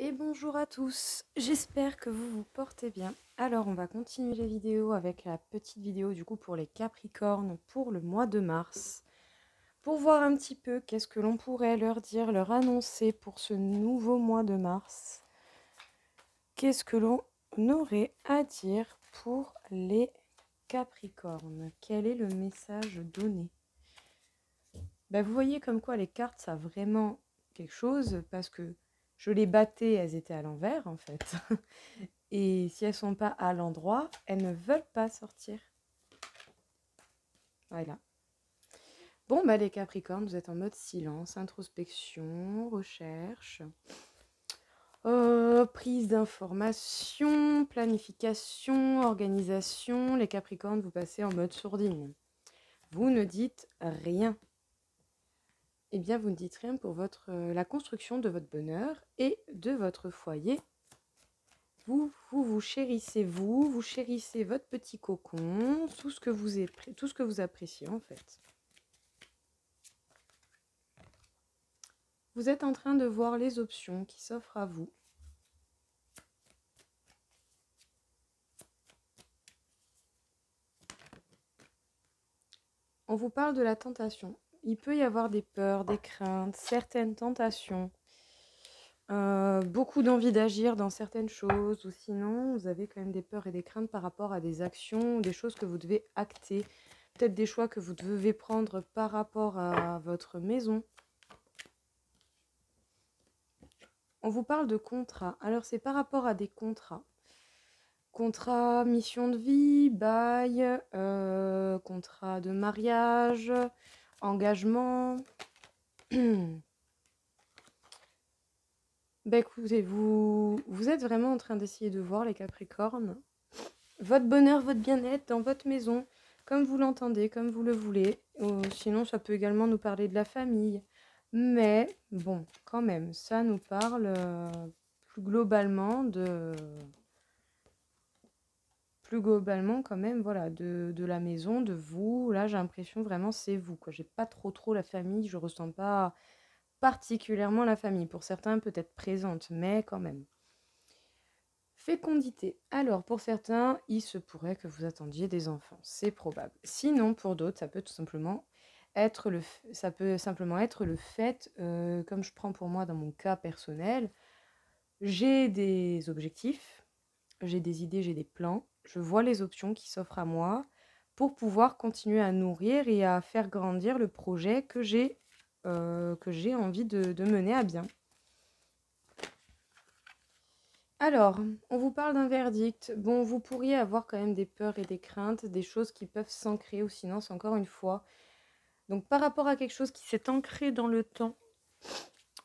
Et bonjour à tous, j'espère que vous vous portez bien. Alors on va continuer les vidéos avec la petite vidéo du coup pour les Capricornes pour le mois de mars. Pour voir un petit peu qu'est-ce que l'on pourrait leur dire, leur annoncer pour ce nouveau mois de mars. Qu'est-ce que l'on aurait à dire pour les Capricornes? Quel est le message donné? Vous voyez comme quoi les cartes, ça a vraiment quelque chose parce que je les battais, elles étaient à l'envers en fait. Et si elles sont pas à l'endroit, elles ne veulent pas sortir. Voilà. Bon, les Capricornes, vous êtes en mode silence, introspection, recherche, prise d'information, planification, organisation. Les Capricornes, vous passez en mode sourdine. Vous ne dites rien. Eh bien, vous ne dites rien pour la construction de votre bonheur et de votre foyer. Vous chérissez vous chérissez votre petit cocon, tout ce que vous appréciez en fait. Vous êtes en train de voir les options qui s'offrent à vous. On vous parle de la tentation. Il peut y avoir des peurs, des craintes, certaines tentations, beaucoup d'envie d'agir dans certaines choses, ou sinon vous avez quand même des peurs et des craintes par rapport à des actions, des choses que vous devez acter, peut-être des choix que vous devez prendre par rapport à votre maison. On vous parle de contrat. Alors, c'est par rapport à des contrats. Contrat, mission de vie, bail, contrat de mariage, engagement. Écoutez, vous êtes vraiment en train d'essayer de voir, les Capricornes, votre bonheur, votre bien-être dans votre maison, comme vous l'entendez, comme vous le voulez. Sinon, ça peut également nous parler de la famille. Mais, bon, quand même, ça nous parle plus globalement quand même, voilà, de la maison, de vous. Là, j'ai l'impression vraiment c'est vous, quoi. J'ai pas trop la famille, je ressens pas particulièrement la famille. Pour certains, peut-être présente, mais quand même. Fécondité. Alors, pour certains, il se pourrait que vous attendiez des enfants. C'est probable. Sinon, pour d'autres, ça peut simplement être le fait, comme je prends pour moi dans mon cas personnel, j'ai des objectifs, j'ai des idées, j'ai des plans, je vois les options qui s'offrent à moi pour pouvoir continuer à nourrir et à faire grandir le projet que j'ai envie de mener à bien. Alors, on vous parle d'un verdict. Bon, vous pourriez avoir quand même des peurs et des craintes, des choses qui peuvent s'ancrer ou sinon, c'est encore une fois. Donc, par rapport à quelque chose qui s'est ancré dans le temps,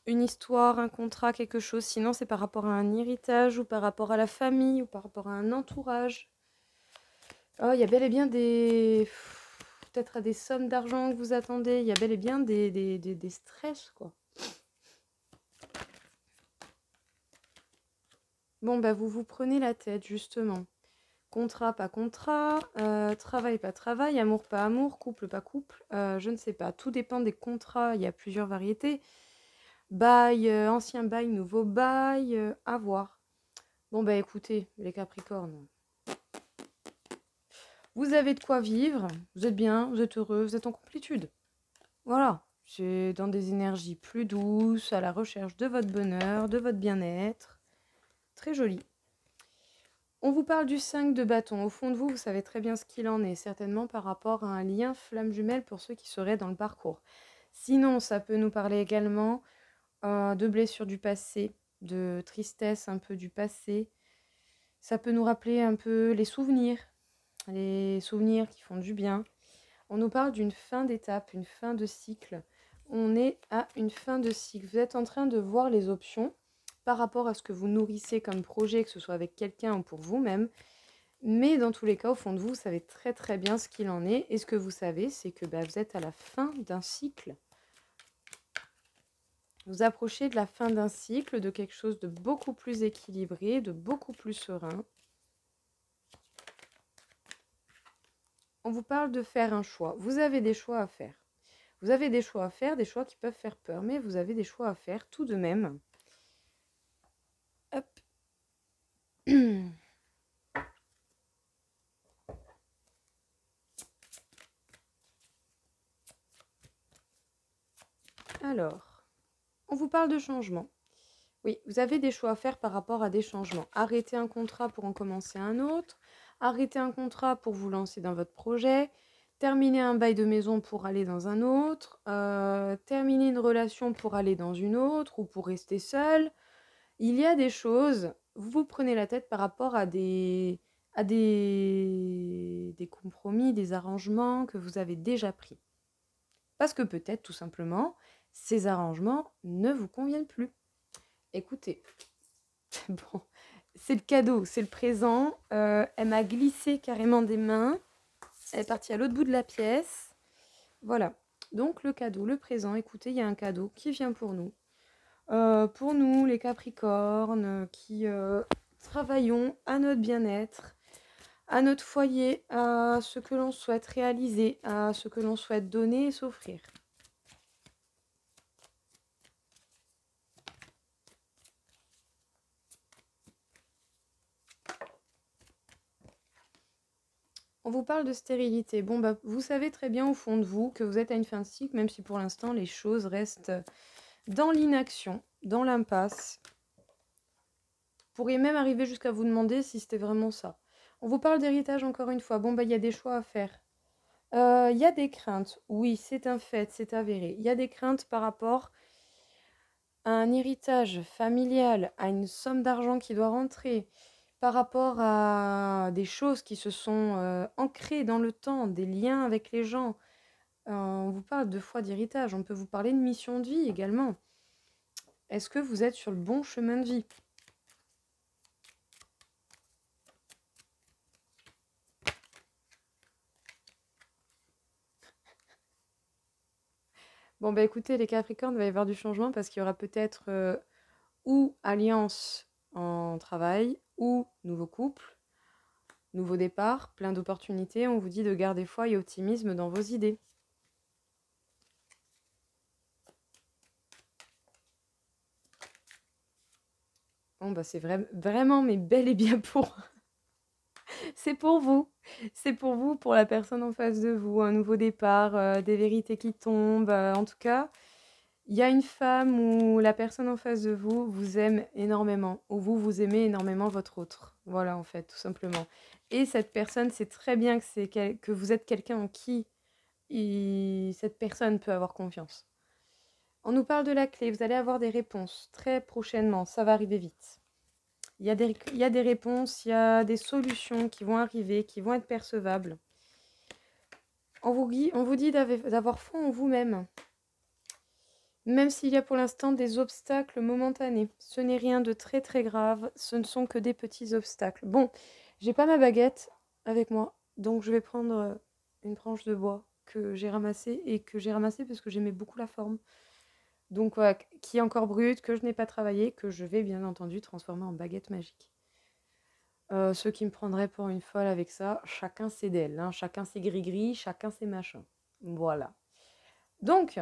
une histoire, un contrat, quelque chose, sinon c'est par rapport à un héritage ou par rapport à la famille ou par rapport à un entourage. Oh, il y a bel et bien peut-être à des sommes d'argent que vous attendez, il y a bel et bien des stress, quoi. Bon, vous vous prenez la tête, justement. Contrat, pas contrat, travail, pas travail, amour, pas amour, couple, pas couple, je ne sais pas. Tout dépend des contrats, il y a plusieurs variétés. Bail, ancien bail, nouveau bail, à voir. Bon, écoutez, les Capricornes, vous avez de quoi vivre, vous êtes bien, vous êtes heureux, vous êtes en complétude. Voilà, c'est dans des énergies plus douces, à la recherche de votre bonheur, de votre bien-être. Très joli. On vous parle du 5 de bâton. Au fond de vous, vous savez très bien ce qu'il en est, certainement par rapport à un lien flamme jumelle pour ceux qui seraient dans le parcours. Sinon, ça peut nous parler également de blessures du passé, de tristesse un peu du passé. Ça peut nous rappeler un peu les souvenirs qui font du bien. On nous parle d'une fin d'étape, une fin de cycle. On est à une fin de cycle. Vous êtes en train de voir les options par rapport à ce que vous nourrissez comme projet, que ce soit avec quelqu'un ou pour vous-même. Mais dans tous les cas, au fond de vous, vous savez très très bien ce qu'il en est. Et ce que vous savez, c'est que vous êtes à la fin d'un cycle. Vous approchez de la fin d'un cycle, de quelque chose de beaucoup plus équilibré, de beaucoup plus serein. On vous parle de faire un choix. Vous avez des choix à faire. Vous avez des choix à faire, des choix qui peuvent faire peur, mais vous avez des choix à faire tout de même. Alors, on vous parle de changement. Oui, vous avez des choix à faire par rapport à des changements. Arrêter un contrat pour en commencer un autre, arrêter un contrat pour vous lancer dans votre projet, terminer un bail de maison pour aller dans un autre, terminer une relation pour aller dans une autre ou pour rester seul. Il y a des choses, vous vous prenez la tête par rapport à des compromis, des arrangements que vous avez déjà pris. Parce que peut-être tout simplement, ces arrangements ne vous conviennent plus. Écoutez, bon, c'est le cadeau, c'est le présent. Elle m'a glissé carrément des mains. Elle est partie à l'autre bout de la pièce. Voilà. Donc le cadeau, le présent. Écoutez, il y a un cadeau qui vient pour nous. Pour nous, les Capricornes, qui travaillons à notre bien-être, à notre foyer, à ce que l'on souhaite réaliser, à ce que l'on souhaite donner et s'offrir. On vous parle de stérilité. Bon, bah, vous savez très bien au fond de vous que vous êtes à une fin de cycle, même si pour l'instant les choses restent dans l'inaction, dans l'impasse. Vous pourriez même arriver jusqu'à vous demander si c'était vraiment ça. On vous parle d'héritage encore une fois. Bon, bah, il y a des choix à faire. Il y a des craintes. Oui, c'est un fait, c'est avéré. Il y a des craintes par rapport à un héritage familial, à une somme d'argent qui doit rentrer, par rapport à des choses qui se sont ancrées dans le temps, des liens avec les gens. On vous parle 2 fois d'héritage, on peut vous parler de mission de vie également. Est-ce que vous êtes sur le bon chemin de vie? Bon, bah écoutez, les Capricornes, il va y avoir du changement parce qu'il y aura peut-être ou alliance en travail, ou nouveau couple, nouveau départ, plein d'opportunités. On vous dit de garder foi et optimisme dans vos idées. Bon, bah c'est vraiment, mais bel et bien pour... c'est pour vous. C'est pour vous, pour la personne en face de vous. Un nouveau départ, des vérités qui tombent. En tout cas, il y a une femme ou la personne en face de vous vous aime énormément. Ou vous aimez énormément votre autre. Voilà, en fait, tout simplement. Et cette personne sait très bien que vous êtes quelqu'un en qui cette personne peut avoir confiance. On nous parle de la clé. Vous allez avoir des réponses très prochainement. Ça va arriver vite. Il y a des réponses, il y a des solutions qui vont arriver, qui vont être percevables. On vous dit d'avoir foi en vous-même. Même s'il y a pour l'instant des obstacles momentanés. Ce n'est rien de très très grave, ce ne sont que des petits obstacles. Bon, j'ai pas ma baguette avec moi, donc je vais prendre une tranche de bois que j'ai ramassée parce que j'aimais beaucoup la forme. Donc voilà, qui est encore brute, que je n'ai pas travaillé, que je vais bien entendu transformer en baguette magique. Ceux qui me prendraient pour une folle avec ça, chacun ses d'elle, hein, chacun ses gris-gris, chacun ses machins. Voilà. Donc,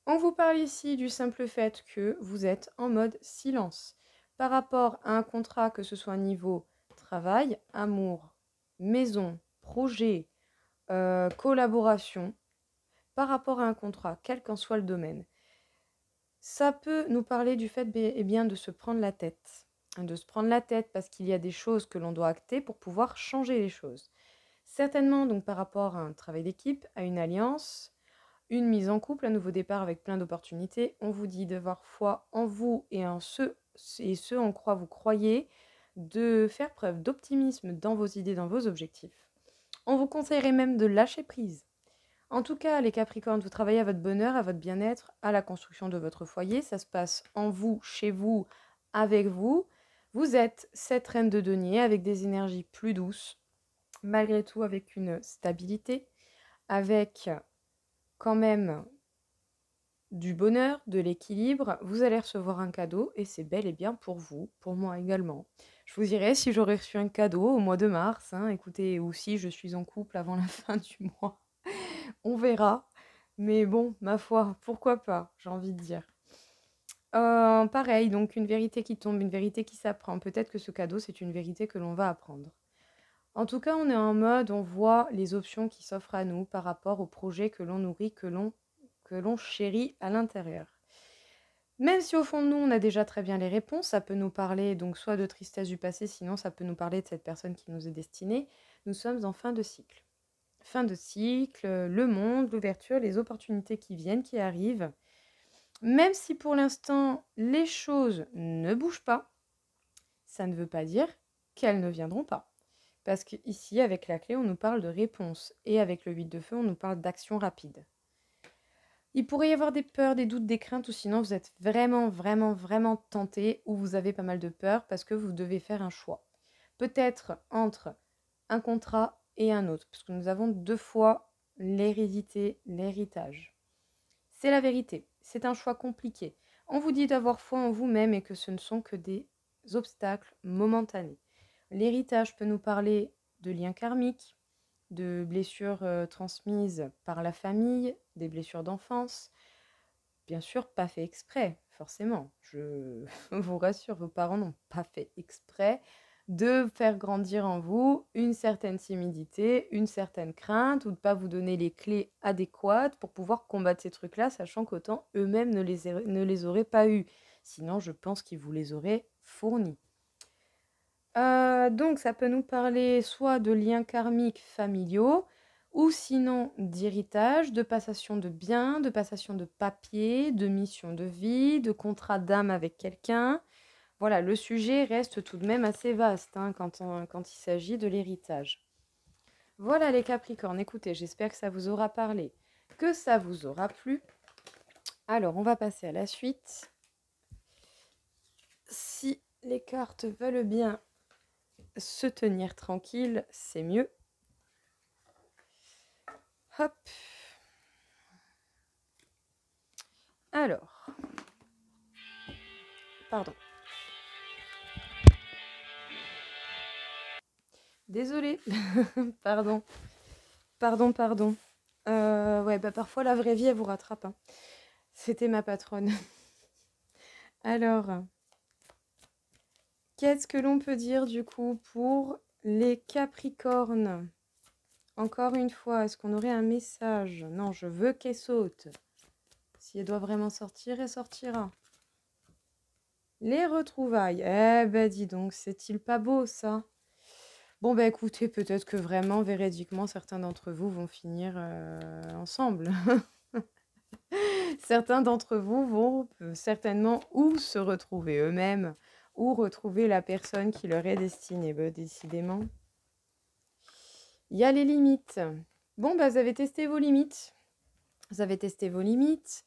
on vous parle ici du simple fait que vous êtes en mode silence. Par rapport à un contrat, que ce soit niveau travail, amour, maison, projet, collaboration, par rapport à un contrat, quel qu'en soit le domaine, ça peut nous parler du fait eh bien, de se prendre la tête. De se prendre la tête parce qu'il y a des choses que l'on doit acter pour pouvoir changer les choses. Certainement donc par rapport à un travail d'équipe, à une alliance, une mise en couple, un nouveau départ avec plein d'opportunités. On vous dit d'avoir foi en vous et en ce en quoi vous croyez, de faire preuve d'optimisme dans vos idées, dans vos objectifs. On vous conseillerait même de lâcher prise. En tout cas, les Capricornes, vous travaillez à votre bonheur, à votre bien-être, à la construction de votre foyer. Ça se passe en vous, chez vous, avec vous. Vous êtes cette reine de denier avec des énergies plus douces, malgré tout avec une stabilité, avec quand même du bonheur, de l'équilibre. Vous allez recevoir un cadeau et c'est bel et bien pour vous, pour moi également. Je vous dirai si j'aurais reçu un cadeau au mois de mars, hein, écoutez, ou si je suis en couple avant la fin du mois. On verra. Mais bon, ma foi, pourquoi pas, j'ai envie de dire. Pareil, donc une vérité qui tombe, une vérité qui s'apprend. Peut-être que ce cadeau, c'est une vérité que l'on va apprendre. En tout cas, on est en mode, on voit les options qui s'offrent à nous par rapport au projet que l'on nourrit, que l'on chérit à l'intérieur. Même si au fond de nous, on a déjà très bien les réponses, ça peut nous parler donc soit de tristesse du passé, sinon ça peut nous parler de cette personne qui nous est destinée. Nous sommes en fin de cycle. Fin de cycle, le monde, l'ouverture, les opportunités qui viennent, qui arrivent. Même si pour l'instant, les choses ne bougent pas, ça ne veut pas dire qu'elles ne viendront pas. Parce qu'ici, avec la clé, on nous parle de réponse. Et avec le 8 de feu, on nous parle d'action rapide. Il pourrait y avoir des peurs, des doutes, des craintes, ou sinon vous êtes vraiment, vraiment, vraiment tenté, ou vous avez pas mal de peur parce que vous devez faire un choix. Peut-être entre un contrat et un autre, parce que nous avons 2 fois l'hérédité, l'héritage. C'est la vérité, c'est un choix compliqué. On vous dit d'avoir foi en vous-même et que ce ne sont que des obstacles momentanés. L'héritage peut nous parler de liens karmiques, de blessures transmises par la famille, des blessures d'enfance. Bien sûr, pas fait exprès, forcément. Je vous rassure, vos parents n'ont pas fait exprès de faire grandir en vous une certaine timidité, une certaine crainte, ou de ne pas vous donner les clés adéquates pour pouvoir combattre ces trucs-là, sachant qu'autant eux-mêmes ne les auraient pas eus. Sinon, je pense qu'ils vous les auraient fournis. Donc ça peut nous parler soit de liens karmiques familiaux, ou sinon d'héritage, de passation de biens, de passation de papiers, de mission de vie, de contrat d'âme avec quelqu'un. Voilà, le sujet reste tout de même assez vaste hein, quand il s'agit de l'héritage. Voilà les Capricornes, écoutez, j'espère que ça vous aura parlé, que ça vous aura plu. Alors, on va passer à la suite. Si les cartes veulent bien se tenir tranquille, c'est mieux. Hop. Alors. Pardon. Désolée. Pardon. Pardon. Ouais, bah parfois la vraie vie, elle vous rattrape. Hein. C'était ma patronne. Alors, qu'est-ce que l'on peut dire du coup pour les Capricornes? Encore une fois, est-ce qu'on aurait un message? Non, je veux qu'elle saute. Si elle doit vraiment sortir, elle sortira. Les retrouvailles. Eh ben dis donc, c'est-il pas beau ça? Bon bah écoutez, peut-être que vraiment, véridiquement, certains d'entre vous vont finir ensemble. Certains d'entre vous vont certainement ou se retrouver eux-mêmes, ou retrouver la personne qui leur est destinée. Bah, décidément. Il y a les limites. Bon, bah, vous avez testé vos limites. Vous avez testé vos limites.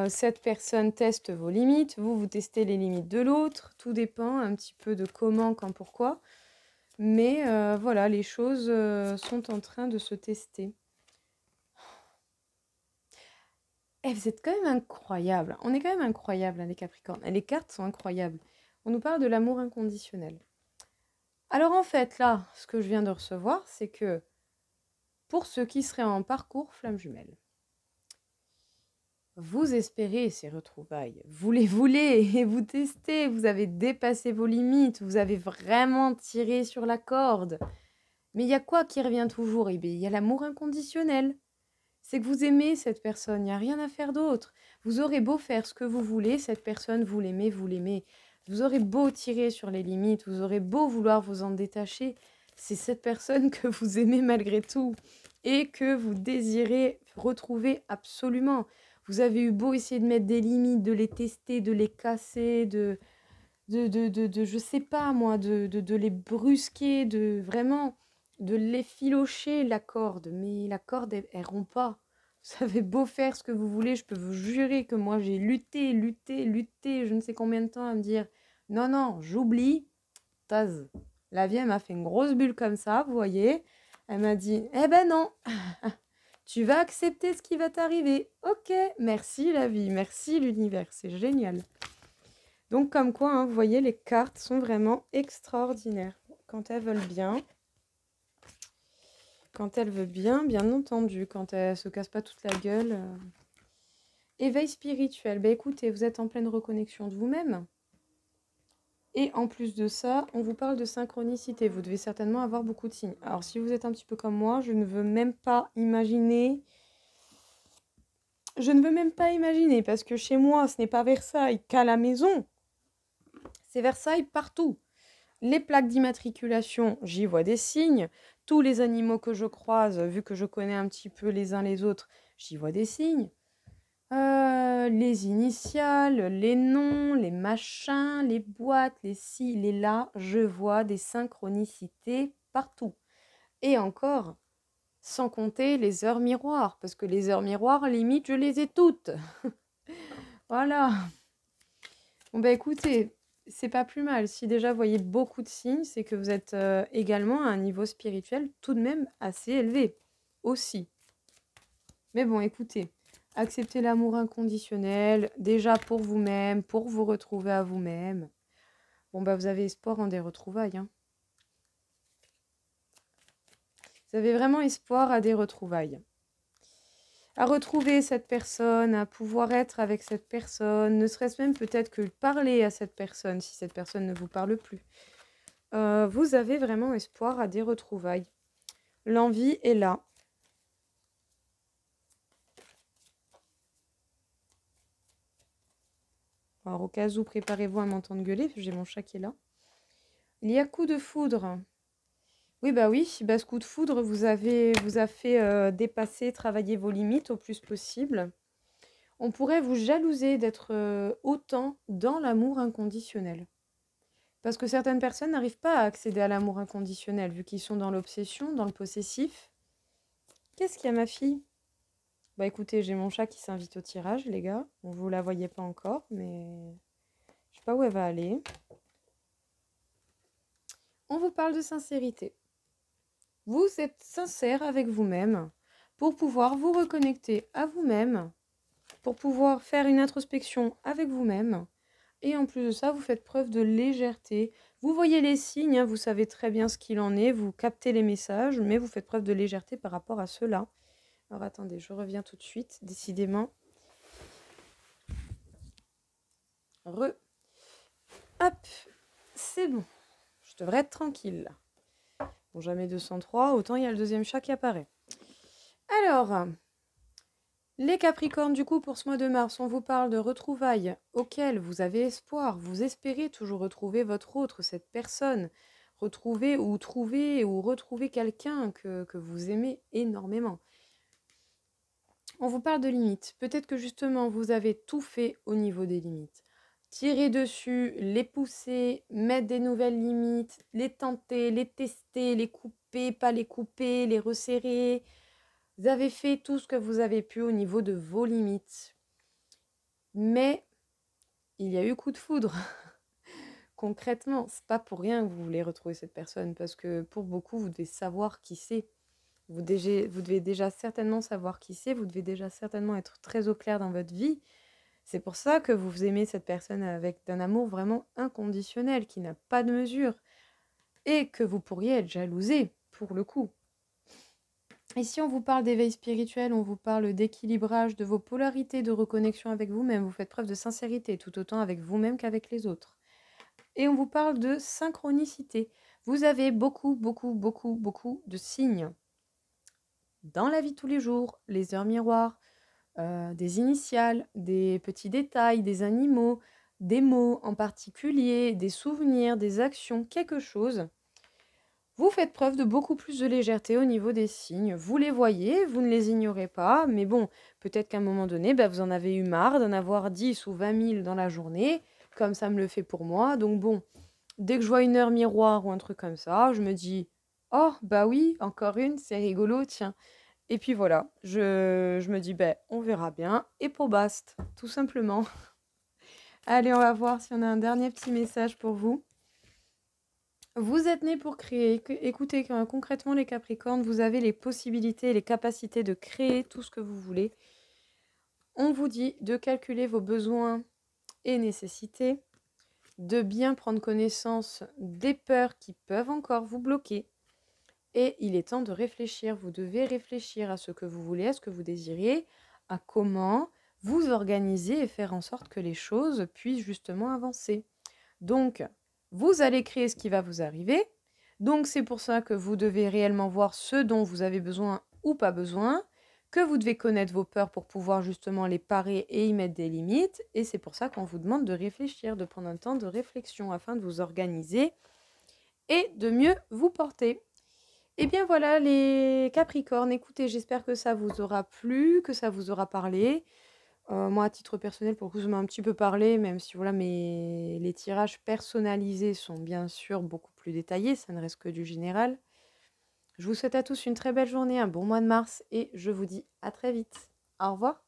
Cette personne teste vos limites. Vous testez les limites de l'autre. Tout dépend un petit peu de comment, quand, pourquoi. Mais voilà, les choses sont en train de se tester. Eh, vous êtes quand même incroyable. On est quand même incroyable, hein, les Capricornes. Les cartes sont incroyables. On nous parle de l'amour inconditionnel. Alors en fait, là, ce que je viens de recevoir, c'est que pour ceux qui seraient en parcours flamme jumelle, vous espérez ces retrouvailles. Vous les voulez et vous testez. Vous avez dépassé vos limites. Vous avez vraiment tiré sur la corde. Mais il y a quoi qui revient toujours? Eh bien, il y a l'amour inconditionnel. C'est que vous aimez cette personne, il n'y a rien à faire d'autre. Vous aurez beau faire ce que vous voulez, cette personne, vous l'aimez, vous l'aimez. Vous aurez beau tirer sur les limites, vous aurez beau vouloir vous en détacher, c'est cette personne que vous aimez malgré tout et que vous désirez retrouver absolument. Vous avez eu beau essayer de mettre des limites, de les tester, de les casser, je sais pas moi, de les brusquer, de vraiment de l'effilocher la corde, mais la corde, elle rompt pas. Vous avez beau faire ce que vous voulez, je peux vous jurer que moi j'ai lutté, je ne sais combien de temps à me dire non, non, j'oublie. Taz. La vie, elle m'a fait une grosse bulle comme ça, vous voyez. Elle m'a dit, eh ben non, tu vas accepter ce qui va t'arriver. Ok, merci la vie, merci l'univers, c'est génial. Donc comme quoi, hein, vous voyez, les cartes sont vraiment extraordinaires quand elles veulent bien. Quand elle veut bien, bien entendu. Quand elle se casse pas toute la gueule. Éveil spirituel. Ben écoutez, vous êtes en pleine reconnexion de vous-même. Et en plus de ça, on vous parle de synchronicité. Vous devez certainement avoir beaucoup de signes. Alors si vous êtes un petit peu comme moi, je ne veux même pas imaginer. Je ne veux même pas imaginer, parce que chez moi, ce n'est pas Versailles qu'à la maison. C'est Versailles partout. Les plaques d'immatriculation, j'y vois des signes. Tous les animaux que je croise, vu que je connais un petit peu les uns les autres, j'y vois des signes. Les initiales, les noms, les machins, les boîtes, les ci, les là, je vois des synchronicités partout. Et encore, sans compter les heures miroirs, parce que les heures miroirs, limite, je les ai toutes. Voilà. Bon, bah écoutez, c'est pas plus mal. Si déjà vous voyez beaucoup de signes, c'est que vous êtes également à un niveau spirituel tout de même assez élevé aussi. Mais bon, écoutez, acceptez l'amour inconditionnel, déjà pour vous-même, pour vous retrouver à vous-même. Bon, bah vous avez espoir en des retrouvailles, hein. Vous avez vraiment espoir à des retrouvailles. À retrouver cette personne, à pouvoir être avec cette personne, ne serait-ce même peut-être que parler à cette personne, si cette personne ne vous parle plus. Vous avez vraiment espoir à des retrouvailles. L'envie est là. Alors, au cas où, préparez-vous à m'entendre gueuler, j'ai mon chat qui est là. Il y a coup de foudre. Oui, bah oui, ce coup de foudre vous a fait dépasser, travailler vos limites au plus possible. On pourrait vous jalouser d'être autant dans l'amour inconditionnel. Parce que certaines personnes n'arrivent pas à accéder à l'amour inconditionnel, vu qu'ils sont dans l'obsession, dans le possessif. Qu'est-ce qu'il y a, ma fille? Bah écoutez, j'ai mon chat qui s'invite au tirage, les gars. Bon, vous la voyez pas encore, mais je sais pas où elle va aller. On vous parle de sincérité. Vous êtes sincère avec vous-même pour pouvoir vous reconnecter à vous-même, pour pouvoir faire une introspection avec vous-même. Et en plus de ça, vous faites preuve de légèreté. Vous voyez les signes, hein, vous savez très bien ce qu'il en est, vous captez les messages, mais vous faites preuve de légèreté par rapport à cela. Alors attendez, je reviens tout de suite, décidément. Hop, c'est bon. Je devrais être tranquille là. Bon, jamais 203, autant il y a le deuxième chat qui apparaît. Alors, les Capricornes, du coup, pour ce mois de mars, on vous parle de retrouvailles auxquelles vous avez espoir. Vous espérez toujours retrouver votre autre, cette personne. Retrouver ou trouver ou retrouver quelqu'un que vous aimez énormément. On vous parle de limites. Peut-être que justement, vous avez tout fait au niveau des limites. Tirer dessus, les pousser, mettre des nouvelles limites, les tenter, les tester, les couper, pas les couper, les resserrer. Vous avez fait tout ce que vous avez pu au niveau de vos limites. Mais il y a eu coup de foudre. Concrètement, c'est pas pour rien que vous voulez retrouver cette personne, parce que pour beaucoup, vous devez savoir qui c'est. Vous devez déjà certainement savoir qui c'est, vous devez déjà certainement être très au clair dans votre vie. C'est pour ça que vous aimez cette personne avec d'un amour vraiment inconditionnel, qui n'a pas de mesure, et que vous pourriez être jalousé, pour le coup. Et si on vous parle d'éveil spirituel, on vous parle d'équilibrage de vos polarités, de reconnexion avec vous-même. Vous faites preuve de sincérité, tout autant avec vous-même qu'avec les autres. Et on vous parle de synchronicité. Vous avez beaucoup de signes dans la vie de tous les jours, les heures miroirs, des initiales, des petits détails, des animaux, des mots en particulier, des souvenirs, des actions, quelque chose. Vous faites preuve de beaucoup plus de légèreté au niveau des signes. Vous les voyez, vous ne les ignorez pas, mais bon, peut-être qu'à un moment donné, vous en avez eu marre d'en avoir 10 ou 20 000 dans la journée, comme ça me le fait pour moi. Donc bon, dès que je vois une heure miroir ou un truc comme ça, je me dis « Oh, bah oui, encore une, c'est rigolo, tiens ». Et puis voilà, je me dis « on verra bien » et pour baste, tout simplement. Allez, on va voir si on a un dernier petit message pour vous. Vous êtes né pour créer. Écoutez, concrètement les Capricornes, vous avez les possibilités et les capacités de créer tout ce que vous voulez. On vous dit de calculer vos besoins et nécessités, de bien prendre connaissance des peurs qui peuvent encore vous bloquer. Et il est temps de réfléchir. Vous devez réfléchir à ce que vous voulez, à ce que vous désirez, à comment vous organiser et faire en sorte que les choses puissent justement avancer. Donc, vous allez créer ce qui va vous arriver. Donc, c'est pour ça que vous devez réellement voir ce dont vous avez besoin ou pas besoin, que vous devez connaître vos peurs pour pouvoir justement les parer et y mettre des limites. Et c'est pour ça qu'on vous demande de réfléchir, de prendre un temps de réflexion afin de vous organiser et de mieux vous porter. Et bien voilà les Capricornes, écoutez, j'espère que ça vous aura plu, que ça vous aura parlé. Moi, à titre personnel, pour le coup, ça m'a un petit peu parlé, même si voilà, les tirages personnalisés sont bien sûr beaucoup plus détaillés, ça ne reste que du général. Je vous souhaite à tous une très belle journée, un bon mois de mars et je vous dis à très vite. Au revoir.